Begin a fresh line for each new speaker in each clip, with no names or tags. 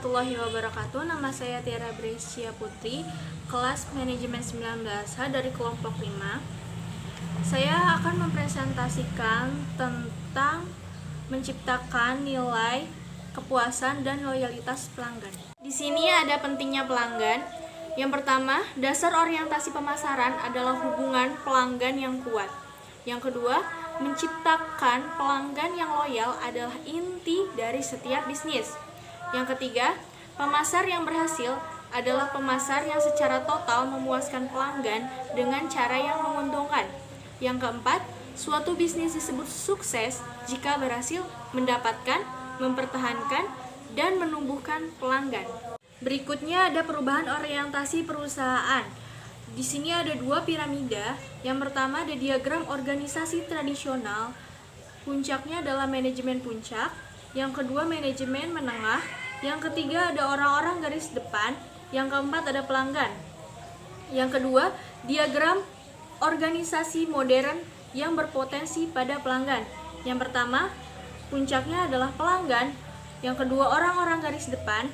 warahmatullahi wabarakatuh. Nama saya Tiara Brescia Putri, kelas manajemen 19H dari kelompok 5. Saya akan mempresentasikan tentang menciptakan nilai kepuasan dan loyalitas pelanggan. Di sini ada pentingnya pelanggan. Yang pertama, dasar orientasi pemasaran adalah hubungan pelanggan yang kuat. Yang kedua, menciptakan pelanggan yang loyal adalah inti dari setiap bisnis. Yang ketiga, pemasar yang berhasil adalah pemasar yang secara total memuaskan pelanggan dengan cara yang menguntungkan. Yang keempat, suatu bisnis disebut sukses jika berhasil mendapatkan, mempertahankan, dan menumbuhkan pelanggan. Berikutnya ada perubahan orientasi perusahaan. Di sini ada dua piramida. Yang pertama ada diagram organisasi tradisional. Puncaknya adalah manajemen puncak. Yang kedua manajemen menengah. Yang ketiga ada orang-orang garis depan. Yang keempat ada pelanggan. Yang kedua, diagram organisasi modern yang berpotensi pada pelanggan. Yang pertama, puncaknya adalah pelanggan. Yang kedua, orang-orang garis depan.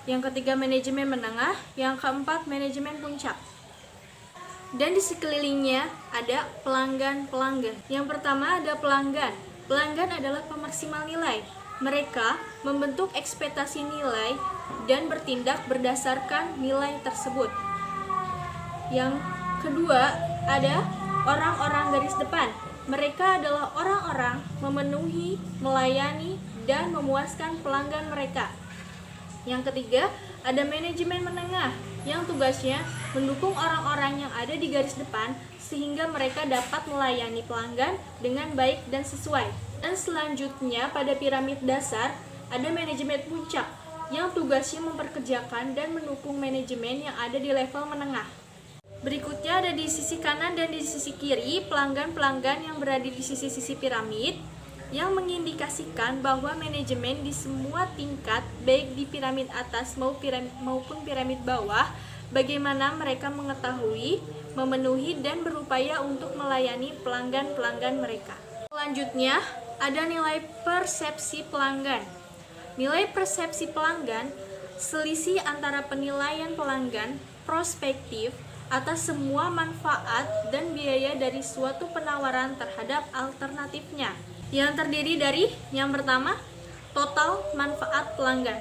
Yang ketiga, manajemen menengah. Yang keempat, manajemen puncak. Dan di sekelilingnya ada pelanggan-pelanggan. Yang pertama ada pelanggan. Pelanggan adalah pemaksimal nilai. Mereka membentuk ekspektasi nilai dan bertindak berdasarkan nilai tersebut. Yang kedua ada orang-orang garis depan. Mereka adalah orang-orang memenuhi, melayani, dan memuaskan pelanggan mereka. Yang ketiga, ada manajemen menengah yang tugasnya mendukung orang-orang yang ada di garis depan sehingga mereka dapat melayani pelanggan dengan baik dan sesuai. Dan selanjutnya pada piramid dasar ada manajemen puncak yang tugasnya memperkerjakan dan mendukung manajemen yang ada di level menengah. Berikutnya ada di sisi kanan dan di sisi kiri pelanggan-pelanggan yang berada di sisi-sisi piramid yang mengindikasikan bahwa manajemen di semua tingkat baik di piramid atas maupun piramid bawah bagaimana mereka mengetahui, memenuhi dan berupaya untuk melayani pelanggan-pelanggan mereka. Selanjutnya ada nilai persepsi pelanggan. Nilai persepsi pelanggan selisih antara penilaian pelanggan prospektif atas semua manfaat dan biaya dari suatu penawaran terhadap alternatifnya, yang terdiri dari yang pertama, total manfaat pelanggan.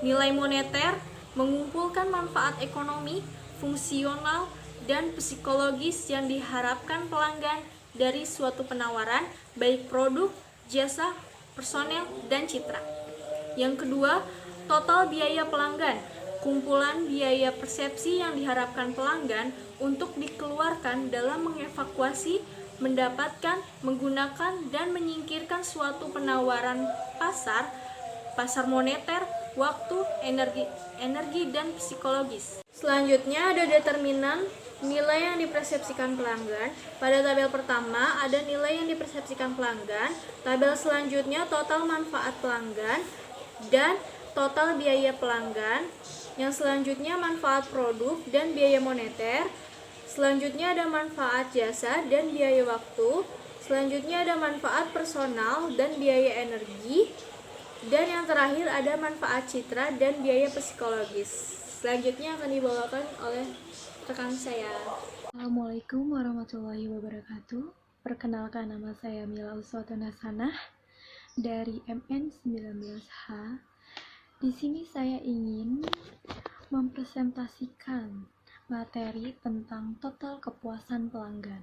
Nilai moneter mengumpulkan manfaat ekonomi, fungsional, dan psikologis yang diharapkan pelanggan dari suatu penawaran, baik produk, jasa, personel, dan citra. Yang kedua, total biaya pelanggan. Kumpulan biaya persepsi yang diharapkan pelanggan untuk dikeluarkan dalam mengevakuasi, mendapatkan, menggunakan, dan menyingkirkan suatu penawaran pasar moneter, waktu, energi, dan psikologis. Selanjutnya ada determinan nilai yang dipersepsikan pelanggan. Pada tabel pertama ada nilai yang dipersepsikan pelanggan. Tabel selanjutnya total manfaat pelanggan dan total biaya pelanggan. Yang selanjutnya manfaat produk dan biaya moneter. Selanjutnya ada manfaat jasa dan biaya waktu. Selanjutnya ada manfaat personal dan biaya energi. Dan yang terakhir ada manfaat citra dan biaya psikologis. Selanjutnya akan dibawakan oleh rekan saya.
Assalamualaikum warahmatullahi wabarakatuh. Perkenalkan, nama saya Mila Uswatun Hasanah dari MN19H. Di sini saya ingin mempresentasikan materi tentang total kepuasan pelanggan.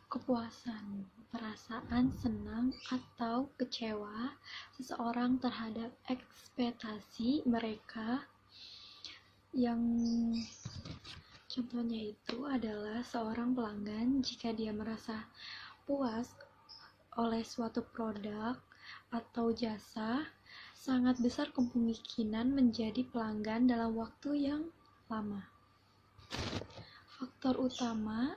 Kepuasan, perasaan senang atau kecewa seseorang terhadap ekspektasi mereka, yang contohnya itu adalah seorang pelanggan jika dia merasa puas oleh suatu produk atau jasa, sangat besar kemungkinan menjadi pelanggan dalam waktu yang lama. Faktor utama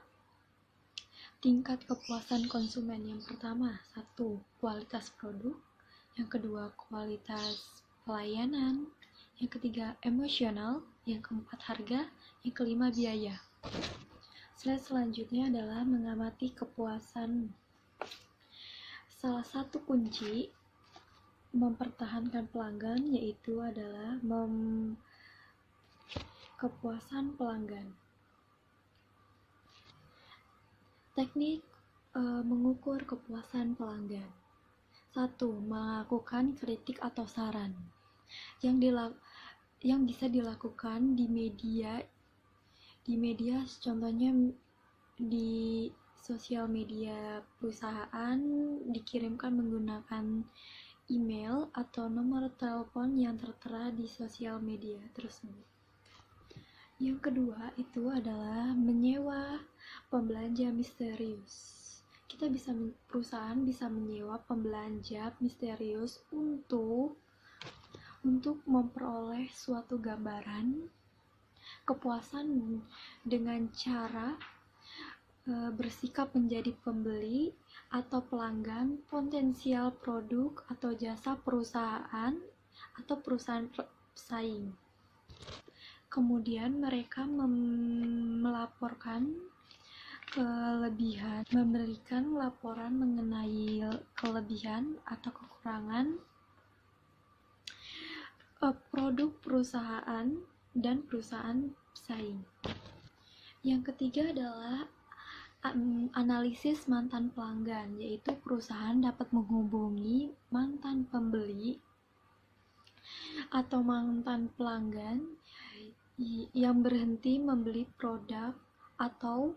tingkat kepuasan konsumen. Yang pertama, 1. Kualitas produk. Yang kedua, kualitas pelayanan. Yang ketiga, emosional. Yang keempat, harga. Yang kelima, biaya. Slide selanjutnya adalah mengamati kepuasan. Salah satu kunci mempertahankan pelanggan, yaitu adalah kepuasan pelanggan. Teknik mengukur kepuasan pelanggan. 1. Melakukan kritik atau saran yang bisa dilakukan di media, contohnya di sosial media perusahaan, dikirimkan menggunakan email atau nomor telepon yang tertera di sosial media tersebut. Yang kedua itu adalah menyewa pembelanja misterius. Perusahaan bisa menyewa pembelanja misterius untuk memperoleh suatu gambaran kepuasan dengan cara bersikap menjadi pembeli atau pelanggan potensial produk atau jasa perusahaan atau perusahaan pesaing. Kemudian mereka melaporkan kelebihan, memberikan laporan mengenai kelebihan atau kekurangan produk perusahaan dan perusahaan pesaing. Yang ketiga adalah analisis mantan pelanggan, yaitu perusahaan dapat menghubungi mantan pembeli atau mantan pelanggan yang berhenti membeli produk atau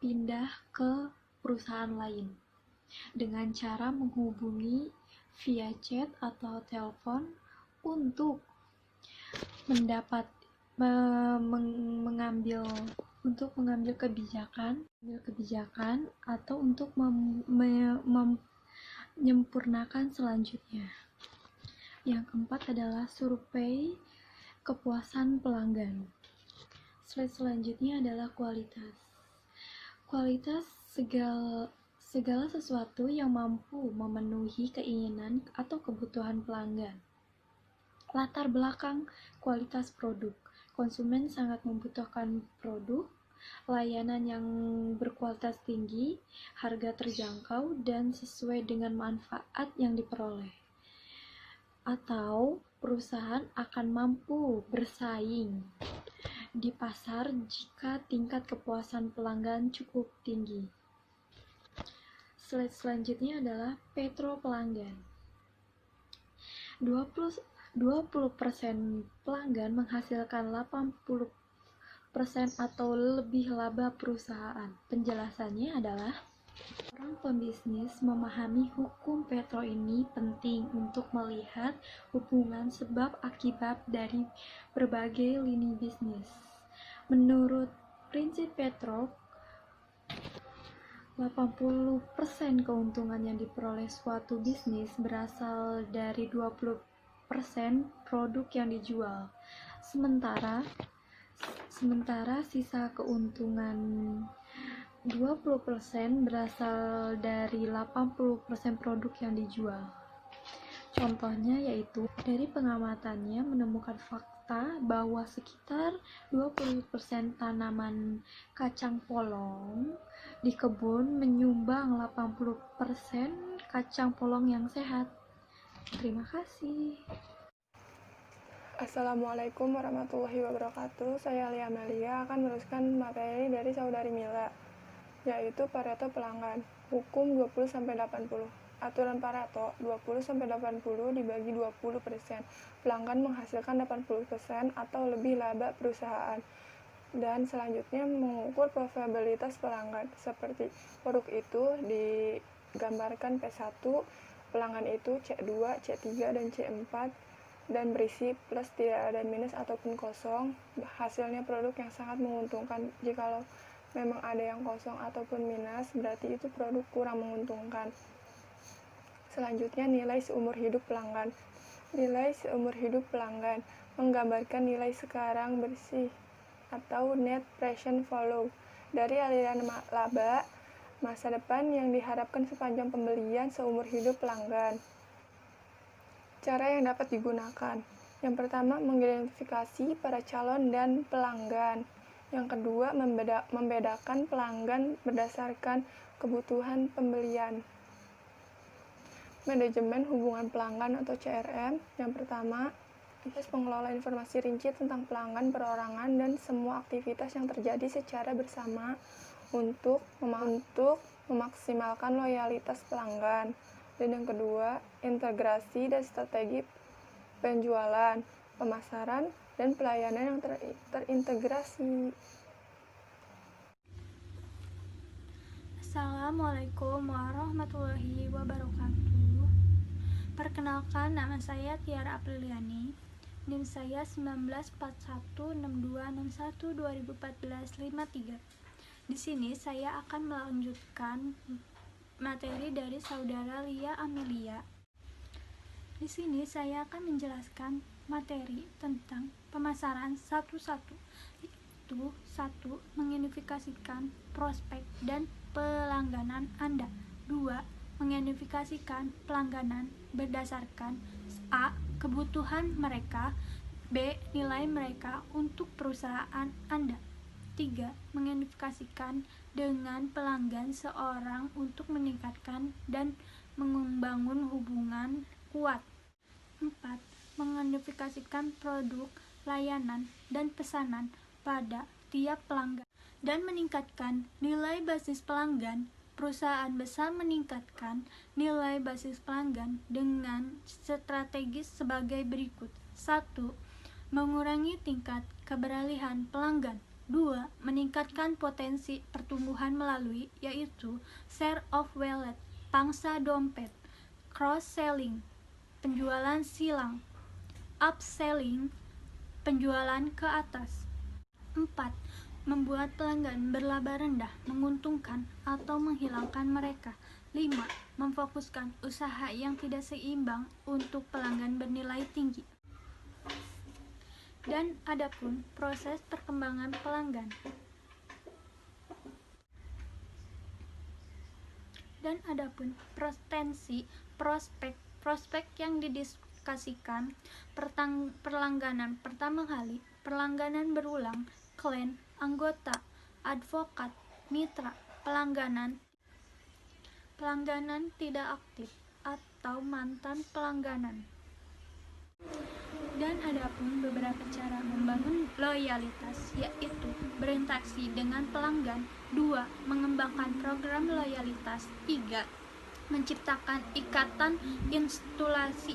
pindah ke perusahaan lain dengan cara menghubungi via chat atau telepon untuk mengambil kebijakan atau untuk menyempurnakan selanjutnya. Yang keempat adalah survei kepuasan pelanggan. Slide selanjutnya adalah kualitas. Kualitas segala sesuatu yang mampu memenuhi keinginan atau kebutuhan pelanggan. Latar belakang kualitas produk. Konsumen sangat membutuhkan produk, layanan yang berkualitas tinggi, harga terjangkau, dan sesuai dengan manfaat yang diperoleh. Atau perusahaan akan mampu bersaing di pasar jika tingkat kepuasan pelanggan cukup tinggi. Slide selanjutnya adalah Petro pelanggan. 20% pelanggan menghasilkan 80% atau lebih laba perusahaan. Penjelasannya adalah orang pembisnis memahami hukum Petro ini penting untuk melihat hubungan sebab akibat dari berbagai lini bisnis. Menurut prinsip Petro, 80% keuntungan yang diperoleh suatu bisnis berasal dari 20% produk yang dijual, sementara sisa keuntungan 20% berasal dari 80% produk yang dijual. Contohnya yaitu dari pengamatannya menemukan fakta bahwa sekitar 20% tanaman kacang polong di kebun menyumbang 80% kacang polong yang sehat. Terima kasih.
Assalamualaikum warahmatullahi wabarakatuh. Saya Lia Amelia akan meneruskan materi dari saudari Mila, yaitu Pareto pelanggan. Hukum 20-80. Aturan Pareto 20-80 dibagi 20%. Pelanggan menghasilkan 80% atau lebih laba perusahaan. Dan selanjutnya mengukur profitabilitas pelanggan. Seperti produk itu digambarkan P1, pelanggan itu C2, C3, dan C4, dan berisi plus, tidak ada minus ataupun kosong. Hasilnya produk yang sangat menguntungkan. Jikalau memang ada yang kosong ataupun minus, berarti itu produk kurang menguntungkan. Selanjutnya nilai seumur hidup pelanggan. Nilai seumur hidup pelanggan menggambarkan nilai sekarang bersih atau net present value dari aliran laba masa depan yang diharapkan sepanjang pembelian seumur hidup pelanggan. Cara yang dapat digunakan. Yang pertama, mengidentifikasi para calon dan pelanggan. Yang kedua, membedakan pelanggan berdasarkan kebutuhan pembelian. manajemen hubungan pelanggan atau CRM. Yang pertama, proses pengelola informasi rinci tentang pelanggan perorangan dan semua aktivitas yang terjadi secara bersama untuk memaksimalkan loyalitas pelanggan. Dan yang kedua, integrasi dan strategi penjualan, pemasaran, dan pelayanan yang terintegrasi.
Assalamualaikum warahmatullahi wabarakatuh. Perkenalkan, nama saya Tiara Apriliani. NIM saya 19416261201453. Di sini saya akan melanjutkan materi dari saudara Lia Amelia. Di sini saya akan menjelaskan materi tentang pemasaran satu-satu, yaitu 1. Mengidentifikasikan prospek dan pelangganan Anda. 2. Mengidentifikasikan pelangganan berdasarkan A. Kebutuhan mereka, B. Nilai mereka untuk perusahaan Anda. 3. Mengidentifikasikan dengan pelanggan seorang untuk meningkatkan dan membangun hubungan kuat. 4. Mengidentifikasikan produk, layanan, dan pesanan pada tiap pelanggan dan meningkatkan nilai basis pelanggan. Perusahaan besar meningkatkan nilai basis pelanggan dengan strategis sebagai berikut. 1. Mengurangi tingkat keberalihan pelanggan. 2. Meningkatkan potensi pertumbuhan melalui, yaitu share of wallet, pangsa dompet, cross-selling, penjualan silang, upselling, penjualan ke atas. 4. Membuat pelanggan berlaba rendah, menguntungkan, atau menghilangkan mereka. 5. Memfokuskan usaha yang tidak seimbang untuk pelanggan bernilai tinggi. Dan adapun proses perkembangan pelanggan. Dan adapun potensi prospek yang didiskusikan, perlangganan pertama kali, perlangganan berulang, klien, anggota, advokat, mitra, pelangganan tidak aktif atau mantan pelangganan. Dan adapun beberapa cara membangun loyalitas, yaitu berinteraksi dengan pelanggan. 2. Mengembangkan program loyalitas. 3. Menciptakan ikatan instalasi.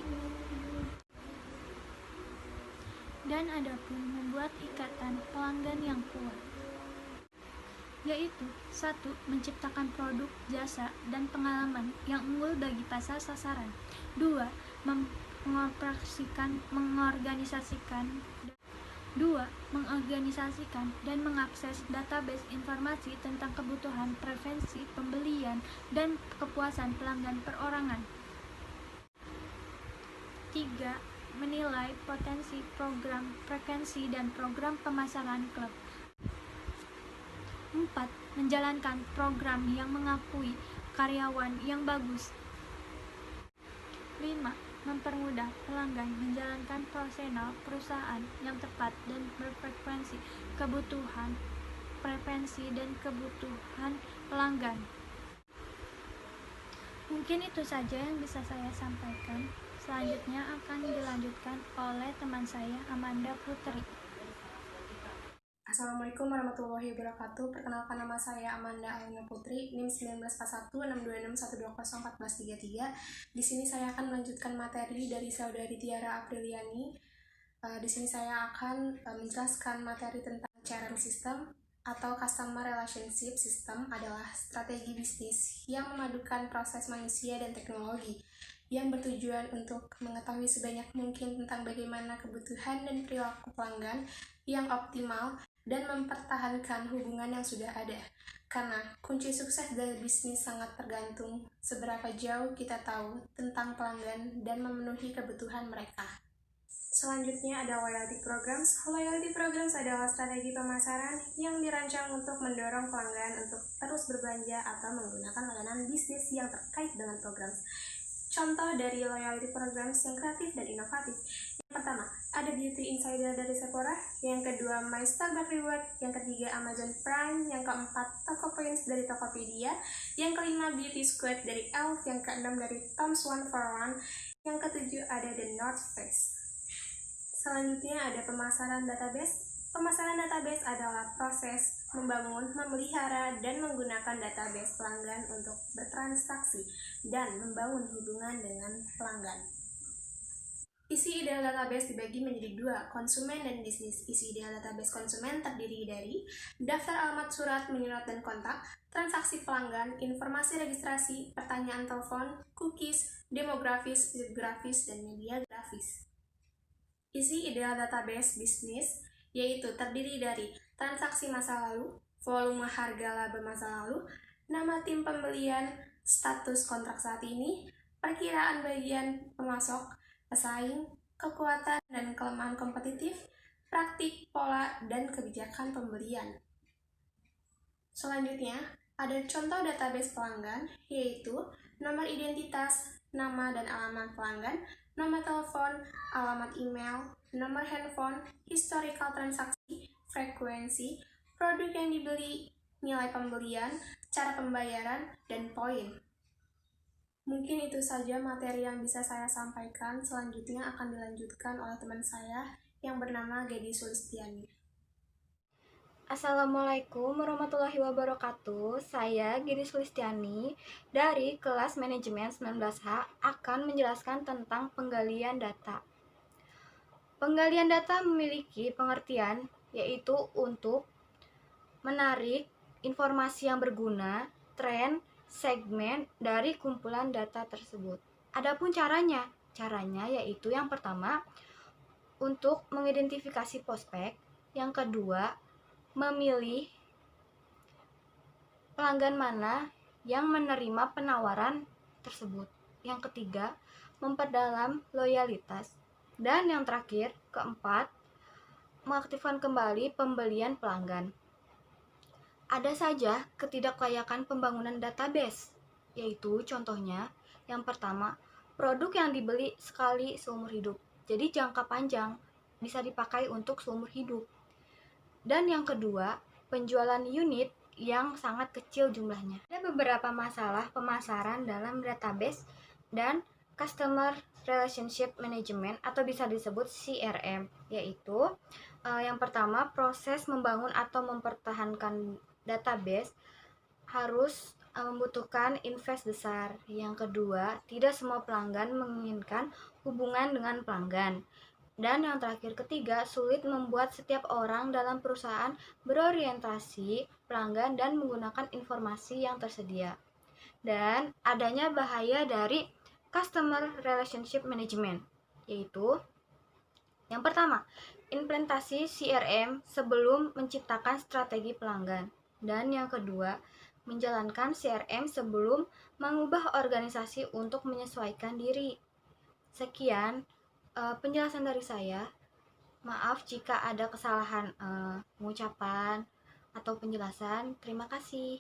Dan adapun membuat ikatan pelanggan yang kuat, yaitu 1. Menciptakan produk, jasa, dan pengalaman yang unggul bagi pasar sasaran. 2. Mengorganisasikan dan mengakses database informasi tentang kebutuhan, preferensi, pembelian, dan kepuasan pelanggan perorangan. 3. Menilai potensi program, frekuensi, dan program pemasaran klub. 4. Menjalankan program yang mengakui karyawan yang bagus. 5. Mempermudah pelanggan menjalankan operasional perusahaan yang tepat dan berfrekuensi kebutuhan, preferensi, dan kebutuhan pelanggan. Mungkin itu saja yang bisa saya sampaikan. Selanjutnya akan dilanjutkan oleh teman saya, Amanda Putri.
Assalamualaikum warahmatullahi wabarakatuh. Perkenalkan, nama saya Amanda Alina Putri, NIM 194162611433. Di sini saya akan melanjutkan materi dari saudari Tiara Apriliani. Di sini saya akan menjelaskan materi tentang CRM System atau Customer Relationship System adalah strategi bisnis yang memadukan proses manusia dan teknologi yang bertujuan untuk mengetahui sebanyak mungkin tentang bagaimana kebutuhan dan perilaku pelanggan yang optimal dan mempertahankan hubungan yang sudah ada. Karena kunci sukses dari bisnis sangat tergantung seberapa jauh kita tahu tentang pelanggan dan memenuhi kebutuhan mereka. Selanjutnya ada loyalty programs. Loyalty programs adalah strategi pemasaran yang dirancang untuk mendorong pelanggan untuk terus berbelanja atau menggunakan layanan bisnis yang terkait dengan program. contoh dari loyalty programs yang kreatif dan inovatif. Yang pertama, ada Beauty Insider dari Sephora, yang kedua My Starbucks Reward, yang ketiga Amazon Prime, yang keempat Toko Points dari Tokopedia, yang kelima Beauty Squad dari Elf, yang keenam dari Tom's One for One, yang ketujuh ada The North Face. Selanjutnya ada pemasaran database. Pemasaran database adalah proses membangun, memelihara, dan menggunakan database pelanggan untuk bertransaksi dan membangun hubungan dengan pelanggan. Isi ideal database dibagi menjadi dua, konsumen dan bisnis. Isi ideal database konsumen terdiri dari daftar alamat surat, menyurat, dan kontak, transaksi pelanggan, informasi registrasi, pertanyaan telepon, cookies, demografis, visit grafis, dan media grafis. Isi ideal database bisnis yaitu terdiri dari transaksi masa lalu, volume harga laba masa lalu, nama tim pembelian, status kontrak saat ini, perkiraan bagian pemasok, pesaing, kekuatan dan kelemahan kompetitif, praktik, pola, dan kebijakan pembelian. Selanjutnya, ada contoh database pelanggan, yaitu nomor identitas, nama dan alamat pelanggan, nomor telepon, alamat email, nomor handphone, historical transaksi, frekuensi, produk yang dibeli, nilai pembelian, cara pembayaran, dan poin. Mungkin itu saja materi yang bisa saya sampaikan. Selanjutnya akan dilanjutkan oleh teman saya yang bernama Gedi Sulistiani.
Assalamualaikum warahmatullahi wabarakatuh. Saya Giri Sulistiani dari kelas manajemen 19H akan menjelaskan tentang penggalian data. Penggalian data memiliki pengertian yaitu untuk menarik informasi yang berguna, tren, segmen dari kumpulan data tersebut. Adapun caranya yaitu yang pertama untuk mengidentifikasi prospek, yang kedua memilih pelanggan mana yang menerima penawaran tersebut. Yang ketiga, memperdalam loyalitas. Dan yang terakhir, keempat, mengaktifkan kembali pembelian pelanggan. Ada saja ketidaklayakan pembangunan database, yaitu contohnya, yang pertama, produk yang dibeli sekali seumur hidup. Jadi jangka panjang, bisa dipakai untuk seumur hidup. Dan yang kedua, penjualan unit yang sangat kecil jumlahnya. Ada beberapa masalah pemasaran dalam database dan Customer Relationship Management atau bisa disebut CRM, yaitu yang pertama, proses membangun atau mempertahankan database harus membutuhkan invest besar. Yang kedua, tidak semua pelanggan menginginkan hubungan dengan pelanggan. Dan yang terakhir ketiga, sulit membuat setiap orang dalam perusahaan berorientasi pelanggan dan menggunakan informasi yang tersedia. Dan adanya bahaya dari Customer Relationship Management, yaitu yang pertama, implementasi CRM sebelum menciptakan strategi pelanggan. Dan yang kedua, menjalankan CRM sebelum mengubah organisasi untuk menyesuaikan diri. Sekian penjelasan dari saya. Maaf jika ada kesalahan pengucapan atau penjelasan. Terima kasih.